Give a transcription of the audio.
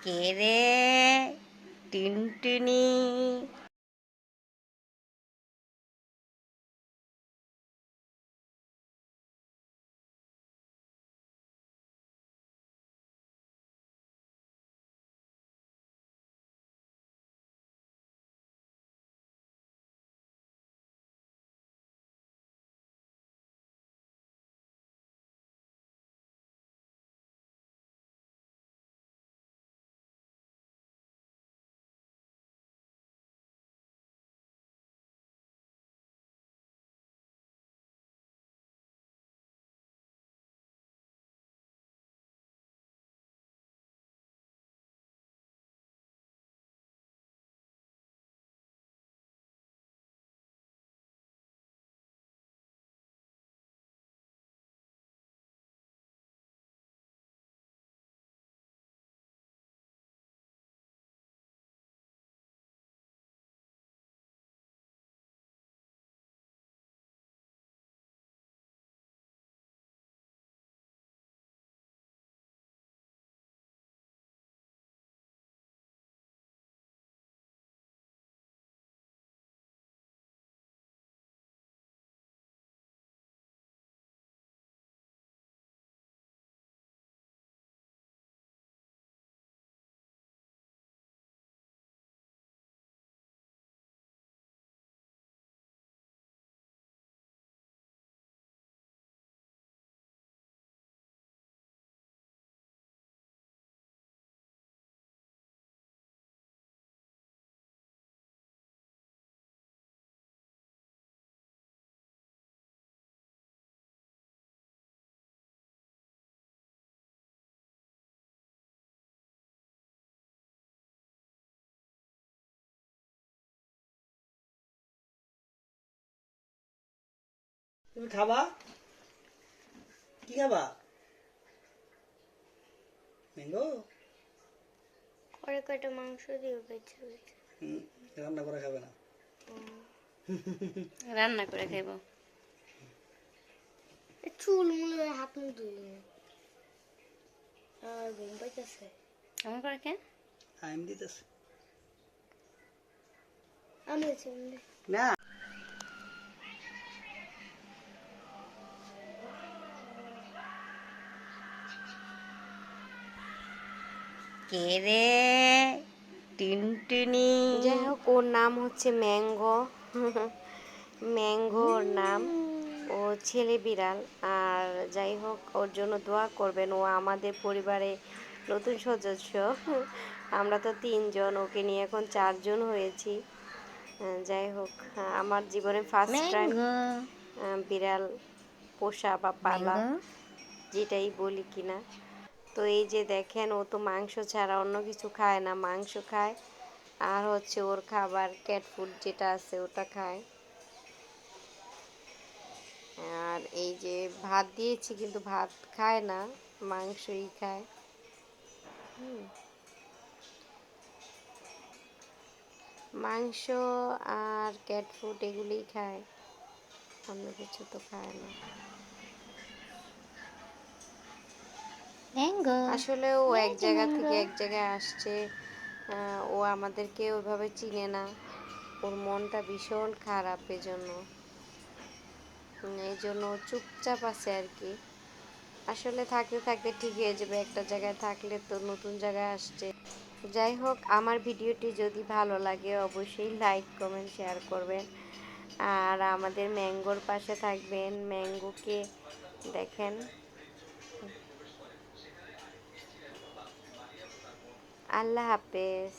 কে রে টিনটিনি? তুমি খাবা? কি খাবা? ম্যাঙ্গো? পরে কয়টা মাংস দিয়ে বেছে বেছে রান্না করে খাবে না? রান্না করে খাইব। চুল মুলে হাত মুখ ধুই আর ঘুম পাইতেছে। কেমন করে কেন? টাইম দিতেছে আমি আছি না। কে রে টিনটিনি? যাই হোক, ওর নাম হচ্ছে ম্যাঙ্গো। ম্যাঙ্গোর নাম। ও ছেলে বিড়াল। আর যাই হোক, ওর জন্য দোয়া করবেন। ও আমাদের পরিবারে নতুন সদস্য। আমরা তো 3 জন, ওকে নিয়ে এখন 4 জন হয়েছি। যাই হোক, আমার জীবনে ফার্স্ট টাইম ম্যাঙ্গো বিড়াল পোষা বা পালা, ম্যাঙ্গো যেটাই বলি কিনা। তো এই যে দেখেন, ও তো মাংস ছাড়া অন্য কিছু খায় না, মাংস খায় আর হচ্ছে ওর খাবার ক্যাট ফুড যেটা আছে ওটা খায়। আর এই যে ভাত দিয়েছি, কিন্তু ভাত খায় না, মাংসই খায়। মাংস আর ক্যাট ফুড এগুলোই খায়, অন্য কিছু তো খায় না। ম্যাঙ্গো আসলে ও এক জায়গা থেকে এক জায়গায় আসছে। ও আমাদেরকে ওইভাবে চিনে না। ওর মনটা ভীষণ খারাপ, এই জন্য চুপচাপ আছে আর কি। আসলে থাকতে থাকতে ঠিক হয়ে যাবে, একটা জায়গায় থাকলে তো নতুন জায়গায় আসছে। যাই হোক, আমার ভিডিওটি যদি ভালো লাগে অবশ্যই লাইক কমেন্ট শেয়ার করবেন। আর আমাদের ম্যাঙ্গোর পাশে থাকবেন। ম্যাঙ্গোকে দেখেন। আল্লাহ হাফেজ।